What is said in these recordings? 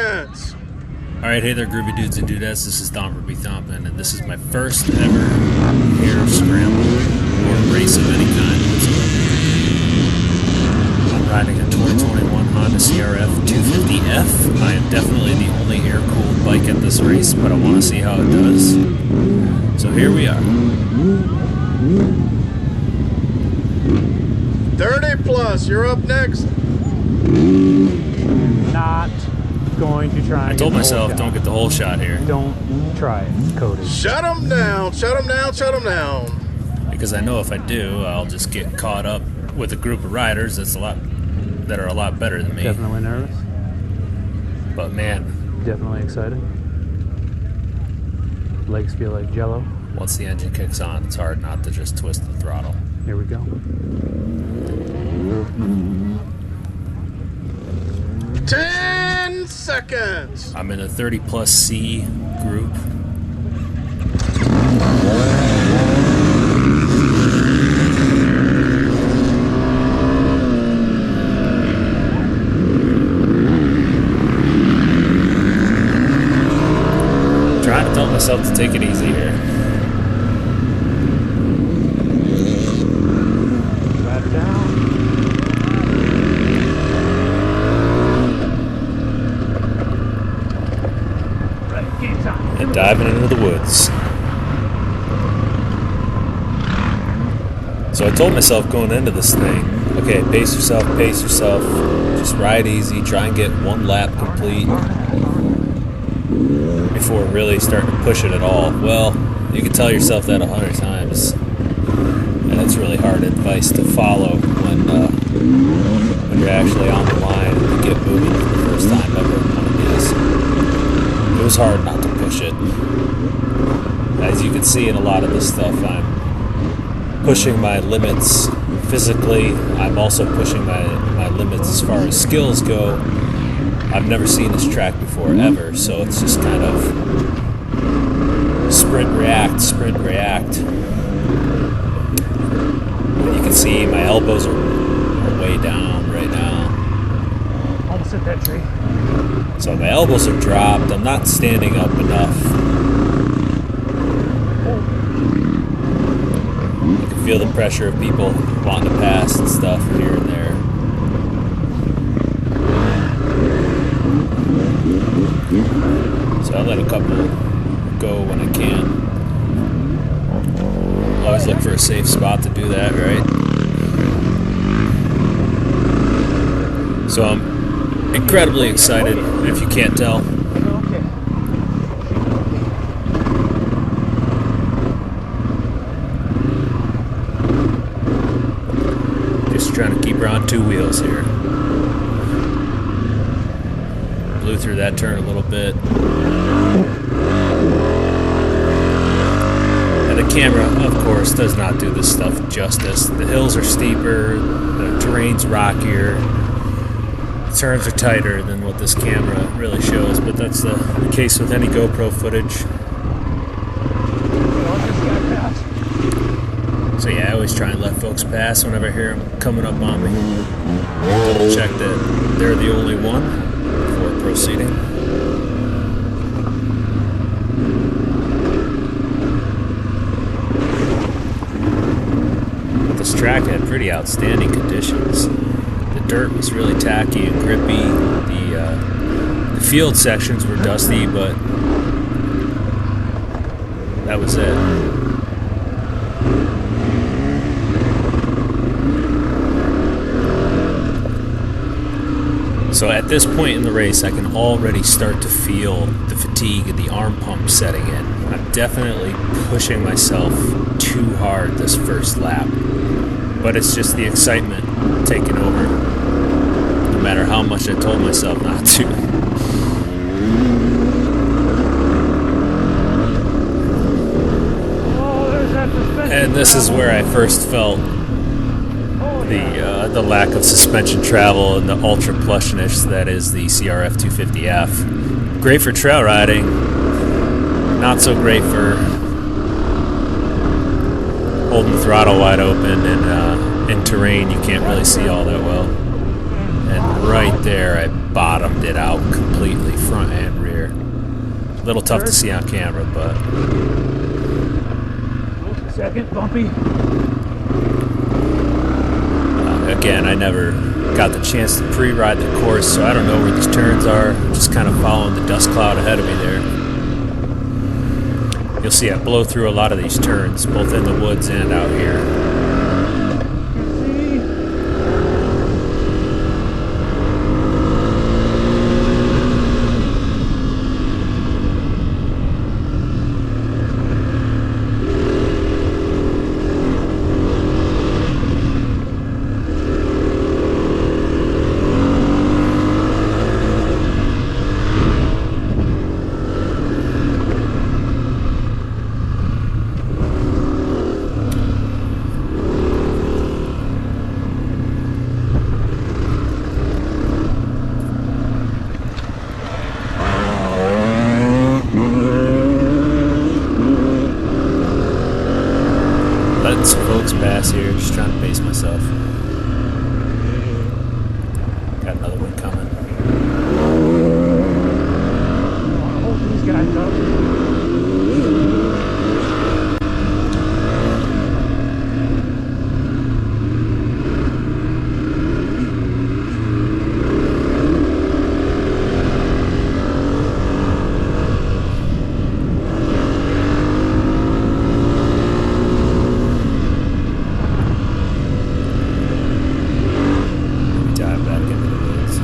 seconds. Alright, hey there groovy dudes and dudettes, this is Thomper B. Thompson, and this is my first ever Hare Scramble, or race of any kind whatsoever. I'm riding a 2021 Honda CRF250F. I am definitely the only air-cooled bike at this race, but I want to see how it does. So here we are. 30 plus, you're up next. Not going to try. I told myself, don't get the whole shot here. Don't try it, Cody. Shut them down, shut them down, shut them down. Because I know if I do, I'll just get caught up with a group of riders that are a lot better than me. Definitely nervous. But man, definitely excited. Legs feel like jello. Once the engine kicks on, it's hard not to just twist the throttle. Here we go. 10 seconds. I'm in a 30 plus C group. Trying to tell myself to take it easy here. Back down. And diving into the woods. So I told myself going into this thing, okay, pace yourself, just ride easy, try and get one lap complete before really starting to push it at all. Well, you can tell yourself that 100 times, and it's really hard advice to follow when you're actually on the line and you get moving for the first time ever on one of these. It was hard not to push it. As you can see in a lot of this stuff, I'm pushing my limits physically. I'm also pushing my limits as far as skills go. I've never seen this track before, ever, so it's just kind of sprint, react. And you can see my elbows are way down right now. Almost hit that tree. So my elbows are dropped. I'm not standing up enough. You can feel the pressure of people wanting to pass and stuff here and there. So I let a couple go when I can. Always look for a safe spot to do that, right? So I'm incredibly excited, if you can't tell. Just trying to keep her on two wheels here. Blew through that turn a little bit. And the camera, of course, does not do this stuff justice. The hills are steeper, the terrain's rockier. Turns are tighter than what this camera really shows, but that's the case with any GoPro footage. So yeah, I always try and let folks pass whenever I hear them coming up on me. Double check that they're the only one before proceeding. This track had pretty outstanding conditions. The dirt was really tacky and grippy. The field sections were dusty, but that was it. So at this point in the race, I can already start to feel the fatigue and the arm pump setting in. I'm definitely pushing myself too hard this first lap, but it's just the excitement taking over. No matter how much I told myself not to. And this is where I first felt the lack of suspension travel and the ultra plushness that is the CRF250F. Great for trail riding, not so great for holding the throttle wide open and in terrain you can't really see all that well. And right there I bottomed it out completely, front little tough to see on camera, but Second, bumpy. again, I never got the chance to pre-ride the course, so I don't know where these turns are. I'm just kind of following the dust cloud ahead of me there. You'll see I blow through a lot of these turns, both in the woods and out here. Letting some folks pass here, just trying to pace myself. Got another one coming. Hold these guys up. Dive back into the woods.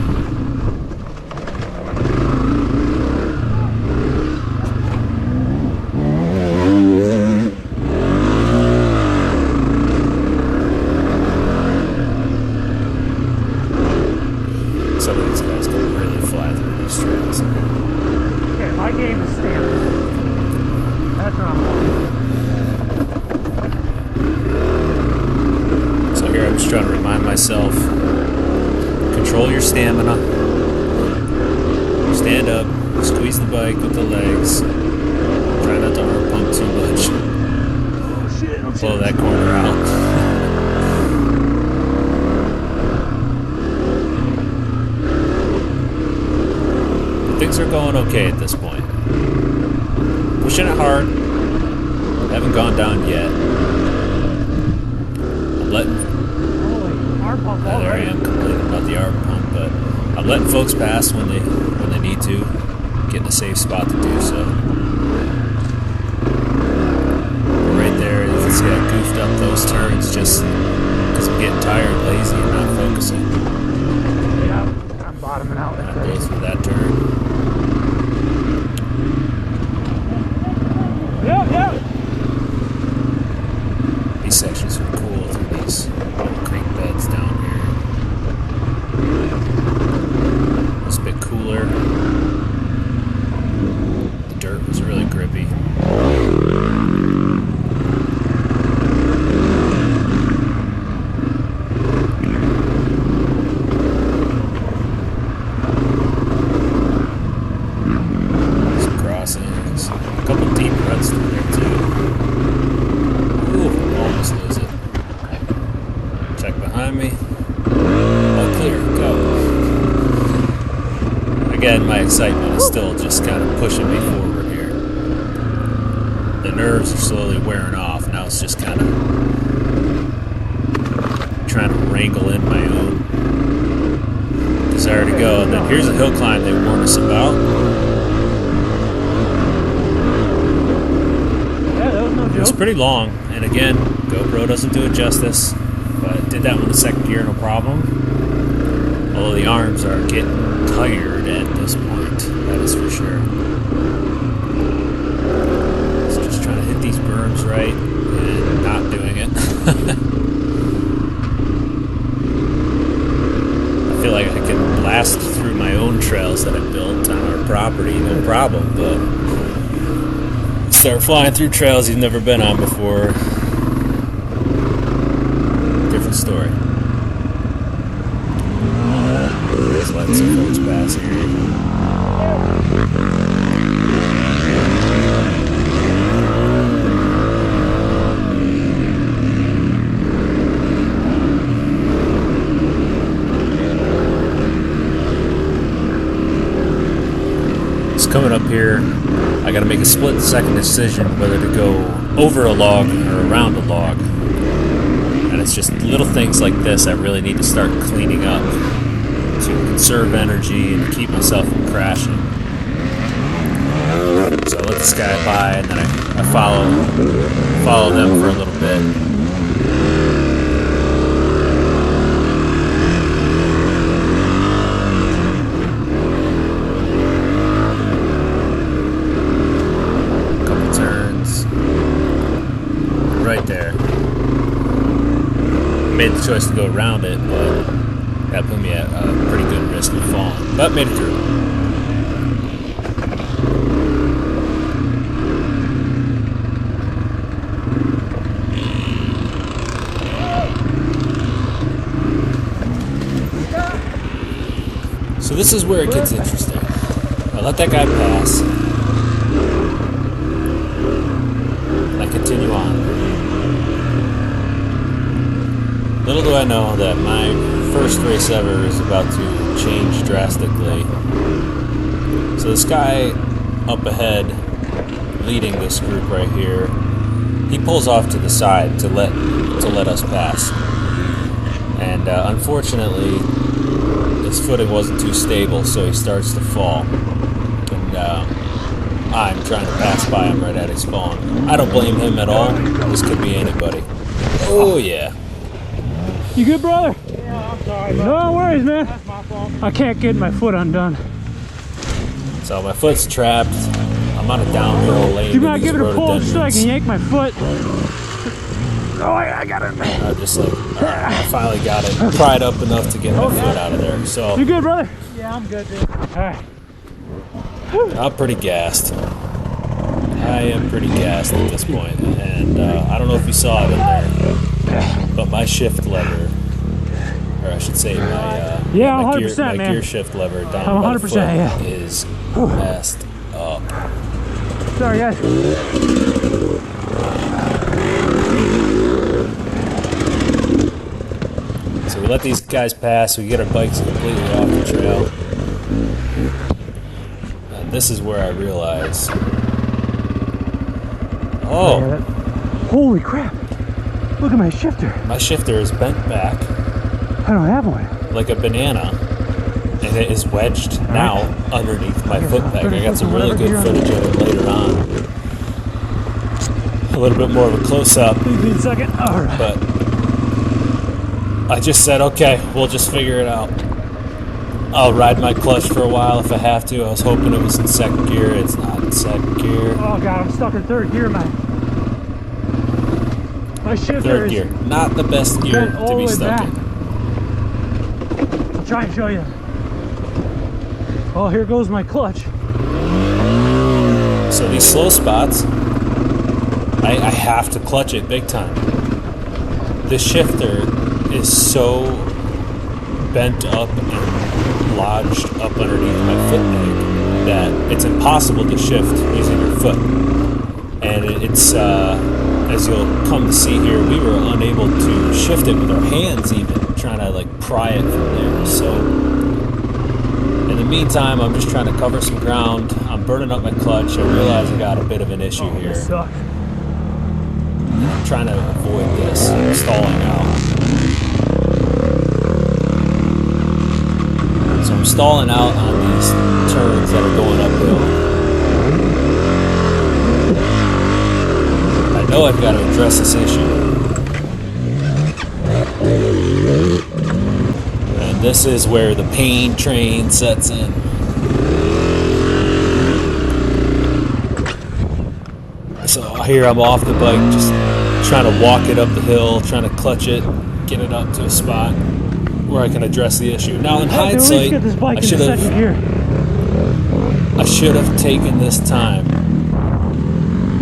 Some of these guys go really fly through these trails. Okay, my game is standard. That's what I'm on. So here I'm just trying to remind myself, control your stamina, stand up, squeeze the bike with the legs, try not to arm pump too much, Oh shit, oh blow that corner out. Things are going okay at this point. Pushing it hard, haven't gone down yet. I'm letting Holy, arm pump there I already. am complaining about the arm pump, but I'm letting folks pass when they need to, get in a safe spot to do so. Right there, you can see I goofed up those turns just because I'm getting tired, lazy, and not focusing. Yeah, I'm bottoming out. I blow through that turn. Yeah. These sections are cool through these little creek beds down here. It's a bit cooler. The dirt was really grippy. Some crossings. A couple deep ruts through there too. Ooh, almost lose it. Check behind me. All clear, go. Again, my excitement is still just kind of pushing me forward here. The nerves are slowly wearing off. Now it's just kind of trying to wrangle in my own desire to go. And then here's a hill climb they warned us about. Yeah, that was no It was joke. pretty long, and again, GoPro doesn't do it justice, but did that with the second gear, no problem. Although the arms are getting tired at this point, that is for sure. So just trying to hit these berms right, and not doing it. I feel like I can blast through my own trails that I built on our property, no problem, but start flying through trails you've never been on before. Different story. Just letting some folks pass here. So coming up here, I got to make a split-second decision whether to go over a log or around a log. And it's just little things like this I really need to start cleaning up to conserve energy and to keep myself from crashing. So I let this guy by, and then I follow them for a little bit. Couple turns. Right there. Made the choice to go around it, but that put me at a pretty good risk of falling. But made it through. So this is where it gets interesting. I let that guy pass. And I continue on. Little do I know that my first race ever is about to change drastically. So this guy up ahead, leading this group right here, he pulls off to the side to let us pass. And unfortunately, his footing wasn't too stable, so he starts to fall. And I'm trying to pass by him right at his falling. I don't blame him at all. This could be anybody. Oh yeah. You good, brother? Yeah, I'm sorry, bro. No worries, man. That's my fault. I can't get my foot undone. So my foot's trapped. I'm on a downhill lane. Do you mind giving it a pull so I can yank my foot? Oh, I got it. I'm just like, I finally got it pried up enough to get my foot out of there. So You good, brother? Yeah, I'm good, dude. All right. I'm pretty gassed. I am pretty gassed at this point, and I don't know if you saw it in there, but my shift lever, or I should say my Yeah, my 100%, gear, my man. gear shift lever down I'm by the 100%, foot yeah. is messed up. Sorry, guys. So we let these guys pass. We get our bikes completely off the trail. And this is where I realize, oh, Holy crap. Look at my shifter. my shifter is bent back I don't have one. like a banana, and it is wedged now underneath my foot peg. I got some really good footage of it later on. A little bit more of a close-up, Give me a second. All right. but I just said, okay, we'll just figure it out. I'll ride my clutch for a while if I have to. I was hoping it was in second gear. It's not in second gear. Oh, God, I'm stuck in third gear, man. My shifter Third is gear. Not the best gear bent all to the be way stuck back. in. I'll try and show you. Oh, here goes my clutch. So these slow spots, I have to clutch it big time. The shifter is so bent up and lodged up underneath my foot peg that it's impossible to shift using your foot. And it's, as you'll come to see here, we were unable to shift it with our hands even, trying to like pry it from there. So in the meantime, I'm just trying to cover some ground. I'm burning up my clutch. I realize I got a bit of an issue here. This sucks. I'm trying to avoid this stalling out. So I'm stalling out on these turns that are going uphill. I know I've got to address this issue. And this is where the pain train sets in. So here I'm off the bike, just trying to walk it up the hill, trying to clutch it, get it up to a spot where I can address the issue. Now in I have to at least hindsight, get this bike I in the second gear. should have taken this time,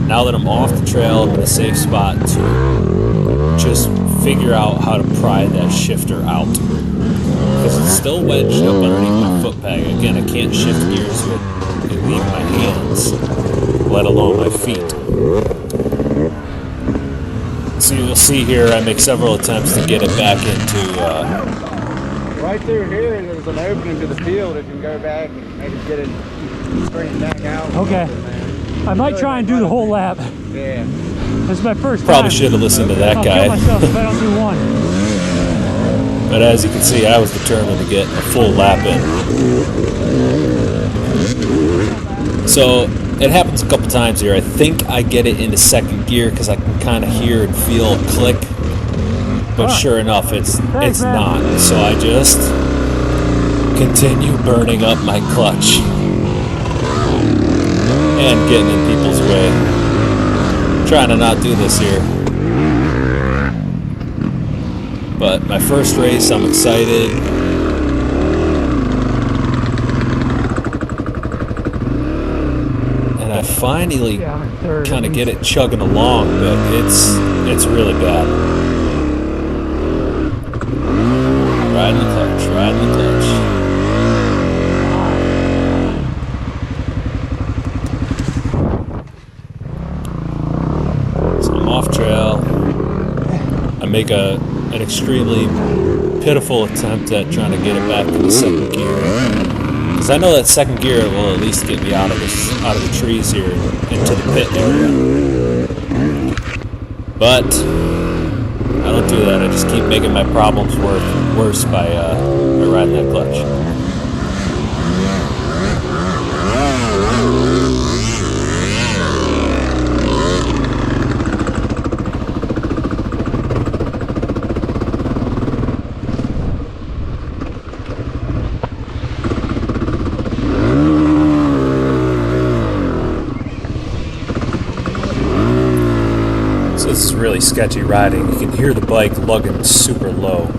now that I'm off the trail in a safe spot, to just figure out how to pry that shifter out. Because it's still wedged up underneath my foot peg. Again, I can't shift gears with leave my hands, let alone my feet. So you'll see here I make several attempts to get it back into Right through here, there's an opening to the field. If you can go back and maybe get it Bring it back out. Okay. Man. I might try and do the whole lap. Yeah. This is my first Probably time. should have listened to that I'll guy. kill myself if I don't do one. But as you can see, I was determined to get a full lap in. So it happens a couple times here. I think I get it into second gear because I can kind of hear and feel a click. But sure enough, it's not. So I just continue burning up my clutch and getting in people's way. Trying to not do this here. But my first race, I'm excited. And I finally kind of get it chugging along, but it's really bad. Riding the clutch, riding the clutch. So I'm off trail. I make an extremely pitiful attempt at trying to get it back to the second gear, because I know that second gear will at least get me out of the trees here into the pit area. But I don't do that. I just keep making my problems worse by riding that clutch. This is really sketchy riding. You can hear the bike lugging super low.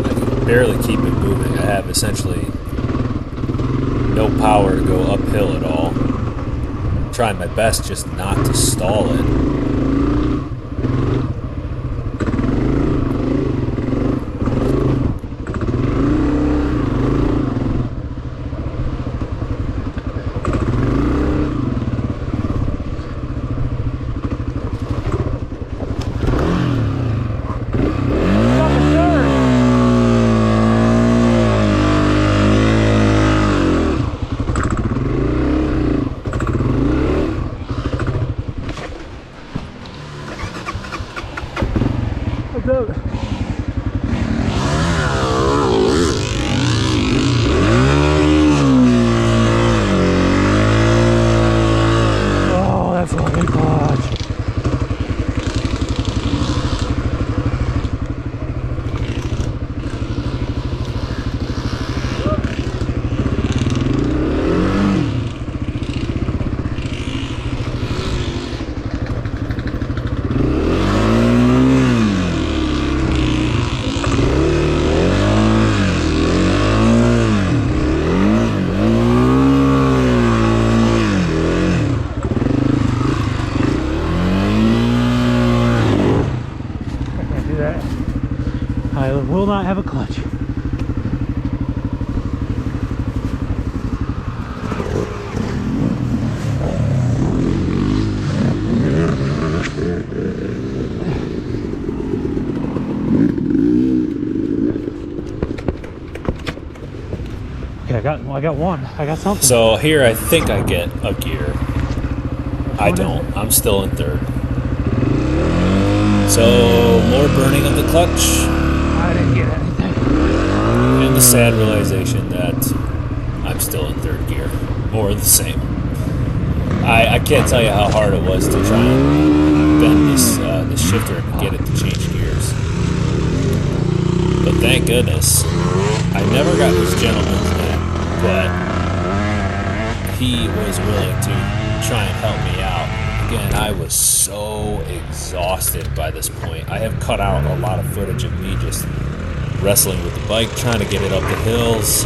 I can barely keep it moving. I have essentially no power to go uphill at all. I'm trying my best just not to stall it. Oh, that's fucking clutch. I will not have a clutch. Okay, I got one. I got something. So here I think I get a gear. I don't. I'm still in third. So more burning of the clutch. I didn't get anything. And the sad realization that I'm still in third gear, or the same. I can't tell you how hard it was to try and bend this shifter and get it to change gears. But thank goodness, I never got this gentleman's name, but he was willing to try and help me out. Again, I was so exhausted by this point. I have cut out a lot of footage of me just wrestling with the bike, trying to get it up the hills,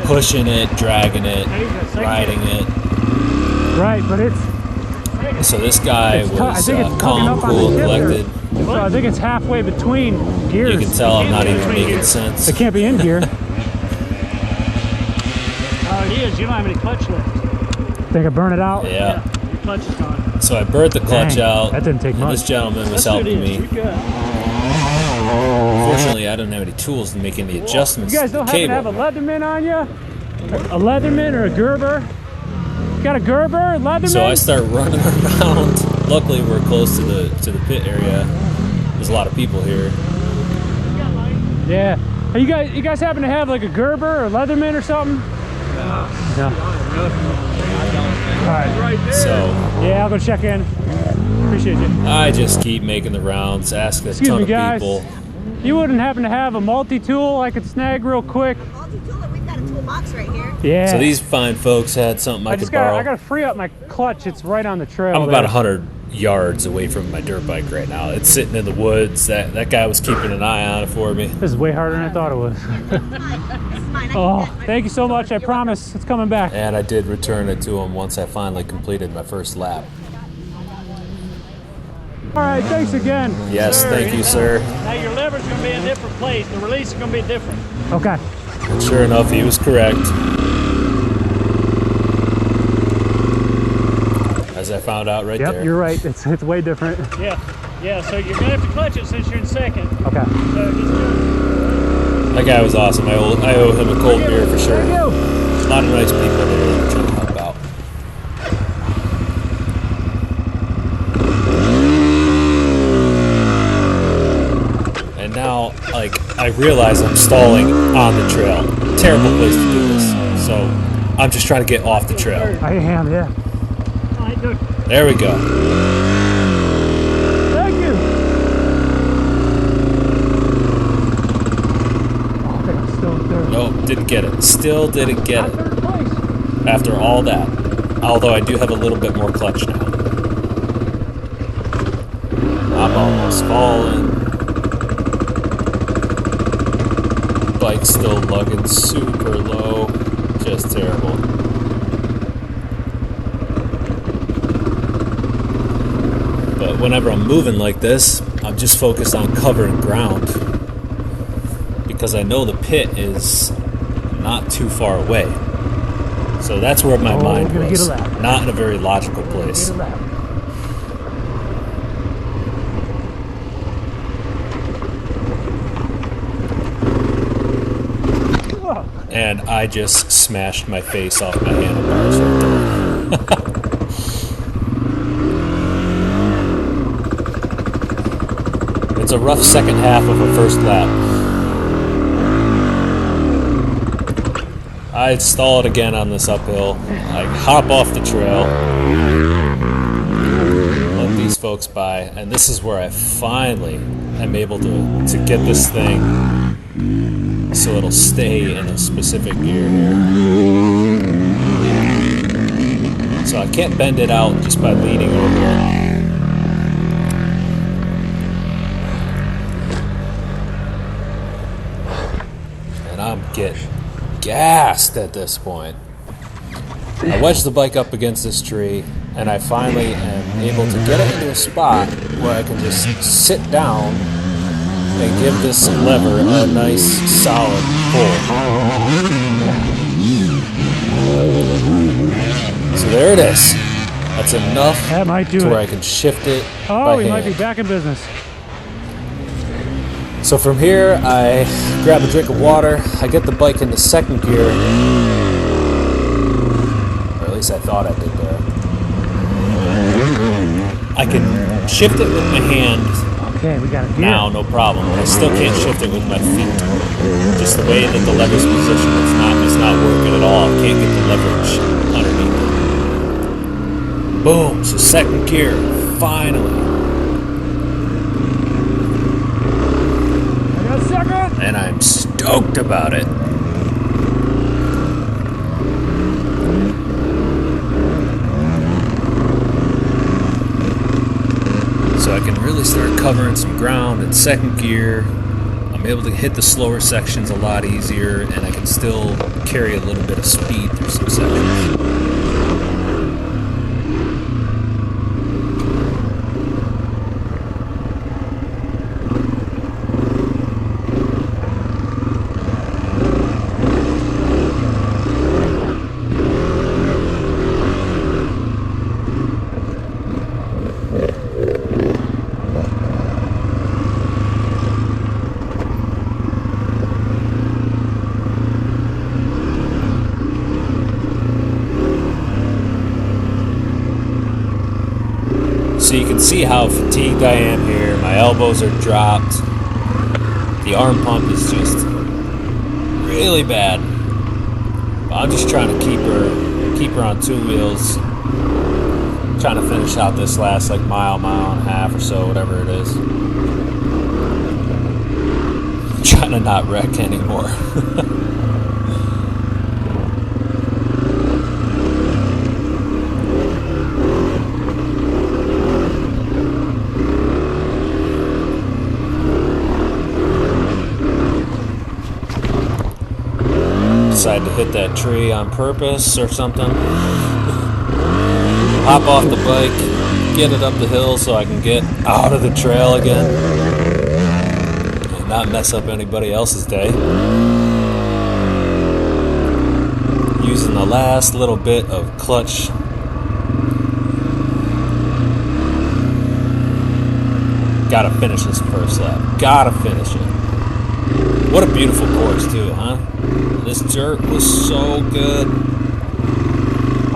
pushing it, dragging it, riding it. Right, but it's... So this guy was I think it's calm, up on cool, the collected. So I think it's halfway between gears. You can tell I'm not even making sense. It can't be in gear. Oh, it is. You don't have any clutch left. Think I burn it out? Yeah. Your clutch is gone. So I burnt the clutch Dang, out. that didn't take and much. This gentleman was That's what it helping is. me. You're good. Unfortunately, I don't have any tools to make any adjustments You guys to the don't happen to have a cable. Leatherman on you? A Leatherman or a Gerber? You got a Gerber, Leatherman? So I start running around. Luckily, we're close to the pit area. There's a lot of people here. Yeah. Hey, you guys happen to have like a Gerber or Leatherman or something? No. All right. So Yeah, I'll go check in. Appreciate you. I just keep making the rounds, ask a Excuse ton me, of guys. people. You wouldn't happen to have a multi-tool I could snag real quick? Multi-tool, we've got a toolbox right here. Yeah. So these fine folks had something I could borrow. I gotta free up my clutch. It's right on the trail. I'm about there. 100 yards away from my dirt bike right now. It's sitting in the woods. That guy was keeping an eye on it for me. This is way harder than I thought it was. This is mine. Oh, thank you so much. I promise it's coming back. And I did return it to him once I finally completed my first lap. All right, thanks again. Yes, thank you, sir. Now your lever's going to be in a different place. The release is going to be different. Okay. And sure enough, he was correct. As I found out right Yep, there. you're right. It's way different. Yeah. Yeah, so you're going to have to clutch it since you're in second. Okay. So just do it. That guy was awesome. I owe him a cold beer for sure. Thank you. A lot of nice people there that are trying to help out. And now, like, I realize I'm stalling on the trail. Terrible place to do this. So I'm just trying to get off the trail. I am, yeah. All right, do it. There we go. Thank you. Oh, I think I'm still in third. Nope, didn't get it. Still didn't get I'm it. third place. After all that. Although I do have a little bit more clutch now. I'm almost falling. Bike's still lugging super low. Just terrible. But whenever I'm moving like this, I'm just focused on covering ground. Because I know the pit is not too far away. So that's where my mind gonna was. get a lap. Not in a very logical place. Get a lap. And I just smashed my face off my handlebars right there. It's a rough second half of a first lap. I stall it again on this uphill. I hop off the trail. Let these folks by. And this is where I finally am able to get this thing so it'll stay in a specific gear here. So I can't bend it out just by leaning over it. And I'm getting gassed at this point. I wedge the bike up against this tree, and I finally am able to get it into a spot where I can just sit down and give this lever a nice solid pull. So there it is. That's enough That might do to where I it. can shift it Oh, by we hand. might be back in business. So from here, I grab a drink of water, I get the bike into second gear, or at least I thought I did there. I can shift it with my hand Okay, we got a gear. now, no problem. I still can't shift it with my feet. Just the way that the lever's positioned, it's not working at all. I can't get the leverage underneath it. Boom, so second gear, finally. I got a second. And I'm stoked about it. So I can really start covering some ground in second gear. I'm able to hit the slower sections a lot easier, and I can still carry a little bit of speed through some sections. can see how fatigued I am here. My elbows are dropped. The arm pump is just really bad. But I'm just trying to keep her on two wheels. Trying to finish out this last like mile and a half or so, whatever it is. Trying to not wreck anymore. Decide to hit that tree on purpose or something. Hop off the bike, get it up the hill so I can get out of the trail again and not mess up anybody else's day. Using the last little bit of clutch. Gotta finish this first lap. Gotta finish it. What a beautiful course too, huh? This dirt was so good. I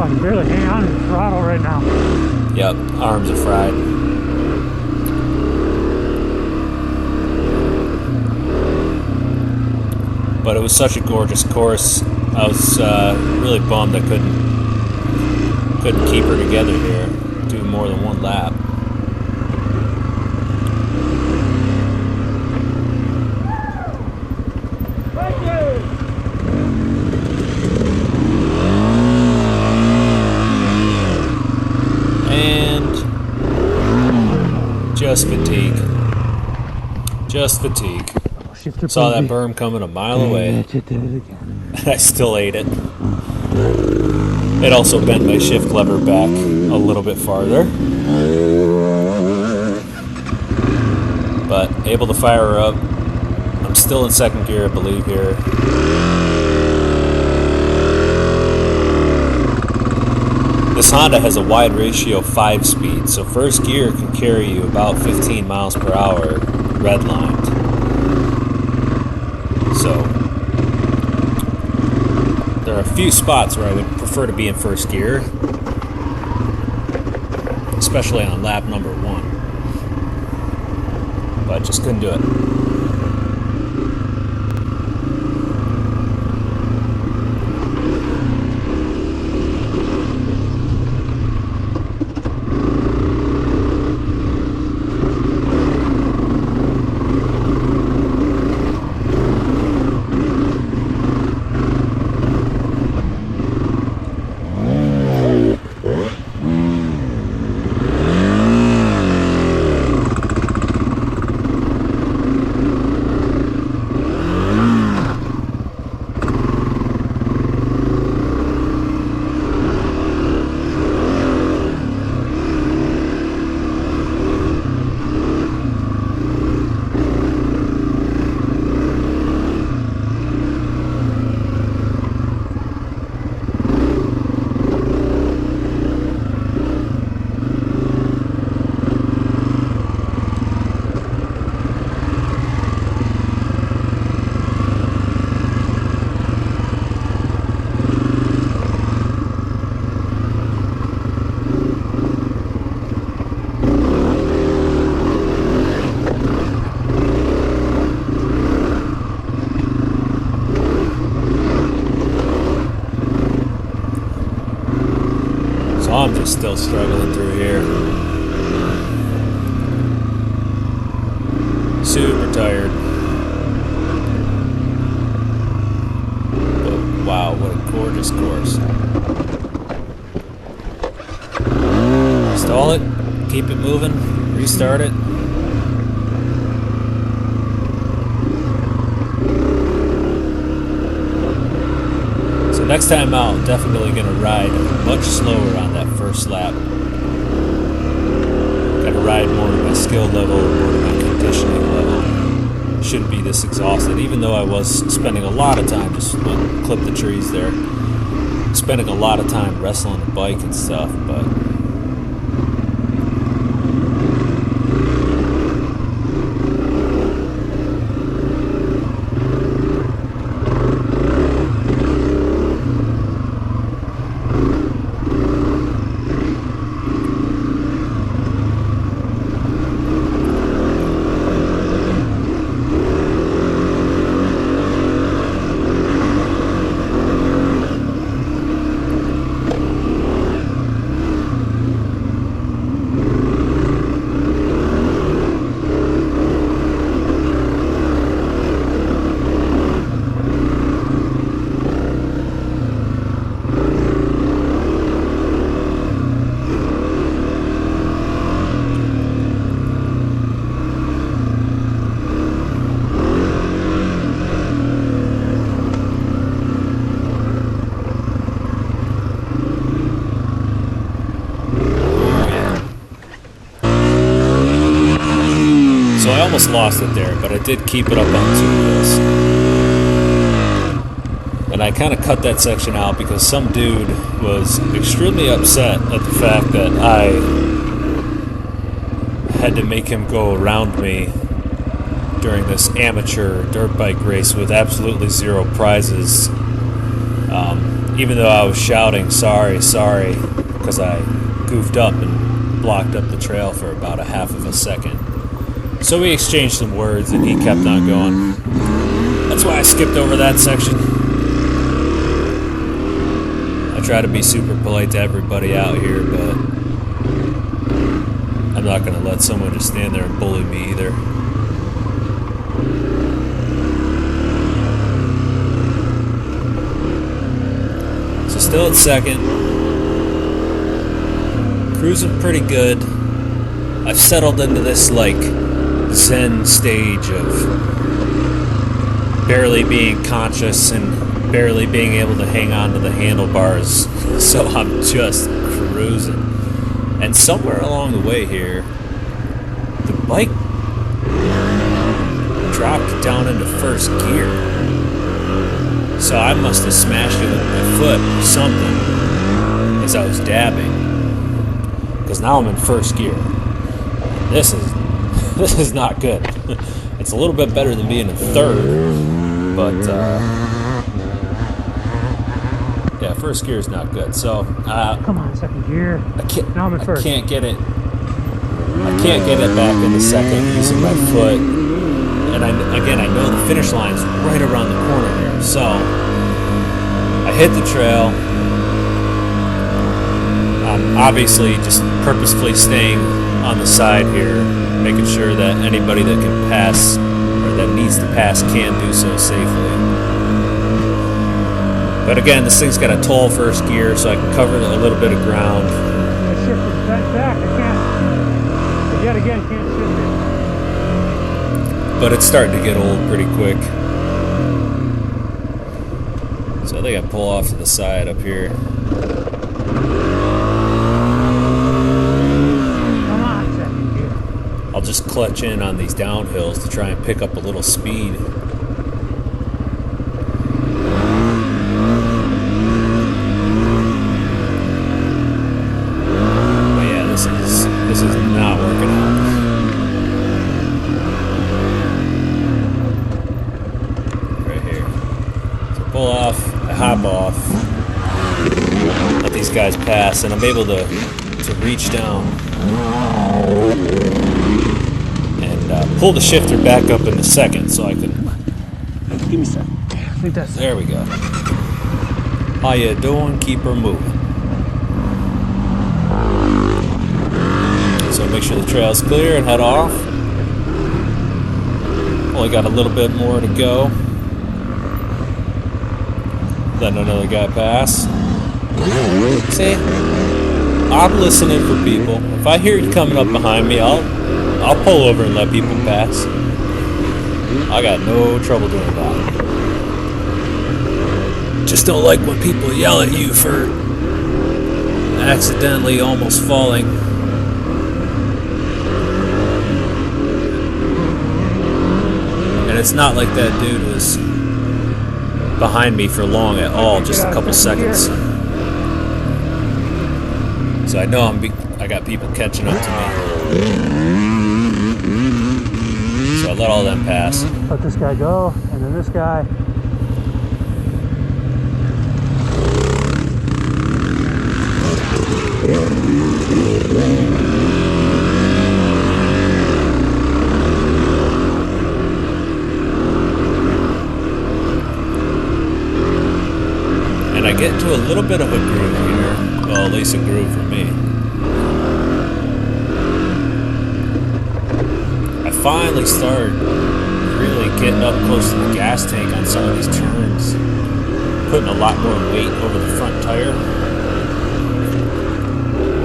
can barely hang on to the throttle right now. Yep, arms are fried. But it was such a gorgeous course. I was really bummed I couldn't keep her together here, do more than one lap. Just fatigue. Just fatigue. Saw that berm coming a mile away. And I still ate it. It also bent my shift lever back a little bit farther. But able to fire her up. I'm still in second gear, I believe, here. This Honda has a wide ratio 5-speed, so first gear can carry you about 15 miles per hour redlined. So there are a few spots where I would prefer to be in first gear, especially on lap number 1. But just couldn't do it. I'm just still struggling through here. Super tired. But wow, what a gorgeous course. Stall it, keep it moving, restart it. So next time out, I'm definitely going to ride much slower on that first lap. Got to ride more to my skill level, more to my conditioning level. Shouldn't be this exhausted, even though I was spending a lot of time, just clip the trees there, spending a lot of time wrestling the bike and stuff, but almost lost it there, but I did keep it up on 2 wheels. And I kind of cut that section out because some dude was extremely upset at the fact that I had to make him go around me during this amateur dirt bike race with absolutely 0 prizes. Even though I was shouting, sorry, because I goofed up and blocked up the trail for about a half of a second. So we exchanged some words and he kept on going. That's why I skipped over that section. I try to be super polite to everybody out here, but I'm not going to let someone just stand there and bully me either. So still at second. Cruising pretty good. I've settled into this like Zen stage of barely being conscious and barely being able to hang on to the handlebars. So I'm just cruising. And somewhere along the way here, the bike dropped down into first gear. So I must have smashed it with my foot or something as I was dabbing. Because now I'm in first gear. This is not good. It's a little bit better than being in third, but yeah, first gear is not good. So Come on, second gear. Now I'm in first. I can't get it back into second using my foot. And I know the finish line's right around the corner here. So I hit the trail. I'm obviously just purposefully staying on the side here, making sure that anybody that can pass or that needs to pass can do so safely. But again, this thing's got a tall first gear, so I can cover a little bit of ground. I shifted back. I can't. Yet again, can't shift it. But it's starting to get old pretty quick. So I think I pull off to the side up here. Come on, second gear. I'll just clutch in on these downhills to try and pick up a little speed. But yeah, this is not working out. Right here. So pull off, I hop off, let these guys pass, and I'm able to reach down and pull the shifter back up into second so I can... Give me a second. I think that's There we go. How you doing? Keep her moving. So make sure the trail's clear and head off. Only got a little bit more to go. Letting another guy pass. See? I'm listening for people. If I hear you coming up behind me, I'll pull over and let people pass. I got no trouble doing that. Just don't like when people yell at you for accidentally almost falling. And it's not like that dude was behind me for long at all, just a couple seconds. So I know I got people catching up to me. So I let all them pass. let this guy go, and then this guy. And I get into a little bit of a groove here. Well, at least a groove for me. I finally started really getting up close to the gas tank on some of these turns. Putting a lot more weight over the front tire.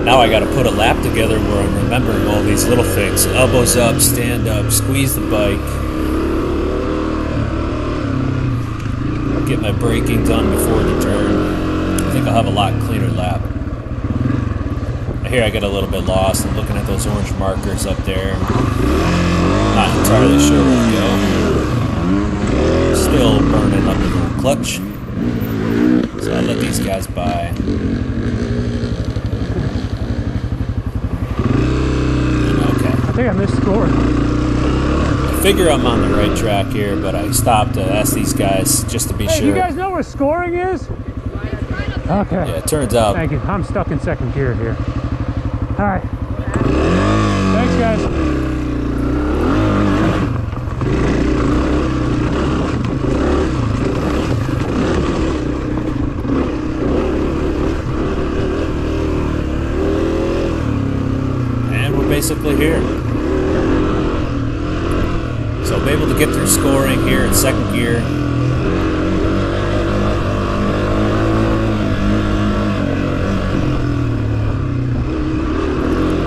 Now I gotta put a lap together where I'm remembering all these little things. Elbows up, stand up, squeeze the bike. Get my braking done before the turn. I think I'll have a lot cleaner lap. Here I get a little bit lost. I'm looking at those orange markers up there. Not entirely sure where to go. Still burning up the little clutch. So I let these guys by. Okay. I think I missed score. I figure I'm on the right track here, but I stopped to ask these guys just to be Hey, sure. you guys know where scoring is? Okay. Yeah, it turns out. Thank you. I'm stuck in second gear here. All right. Thanks, guys. And we're basically here. So I'm able to get through scoring here in second gear.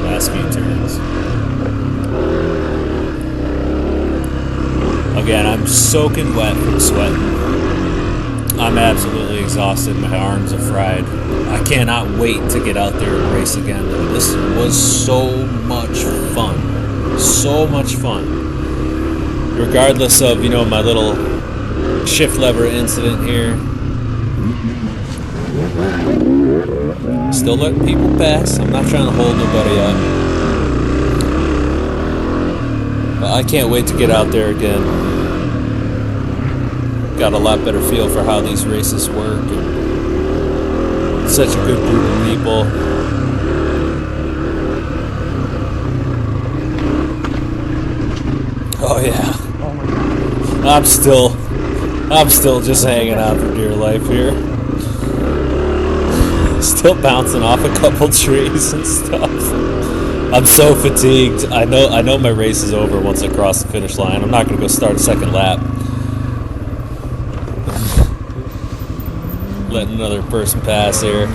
Last few turns. Again, I'm soaking wet from sweating. I'm absolutely exhausted. My arms are fried. I cannot wait to get out there and race again. This was so much fun. So much fun. Regardless of, you know, my little shift lever incident here. Still letting people pass. I'm not trying to hold nobody up. But I can't wait to get out there again. Got a lot better feel for how these races work. And such a good group of people. Oh yeah. Oh my God. I'm still just hanging out for dear life here. Still bouncing off a couple trees and stuff. I'm so fatigued. I know my race is over once I cross the finish line. I'm not gonna go start a second lap. Letting another person pass here.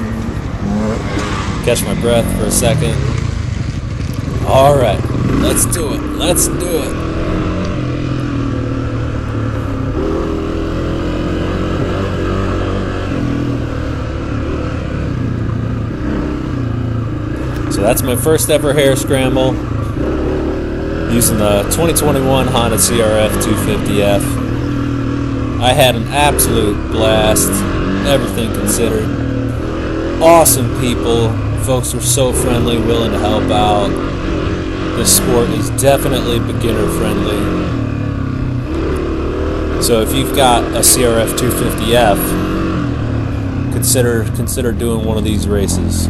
Catch my breath for a second. Alright, let's do it. Let's do it. So that's my first ever Hare Scramble using the 2021 Honda CRF250F. I had an absolute blast, everything considered. Awesome people, folks were so friendly, willing to help out. This sport is definitely beginner friendly. So if you've got a CRF250F, consider doing one of these races.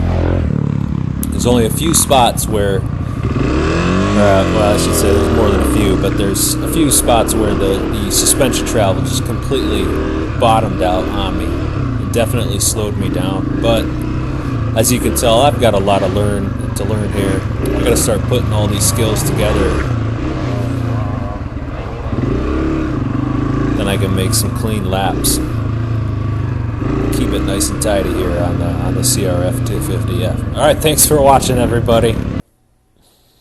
There's only a few spots where, well, I should say there's more than a few, but there's a few spots where the suspension travel just completely bottomed out on me. It definitely slowed me down. But as you can tell, I've got a lot to learn here. I got to start putting all these skills together. Then I can make some clean laps. Keep it nice and tidy here on the CRF250F. All right, thanks for watching, everybody.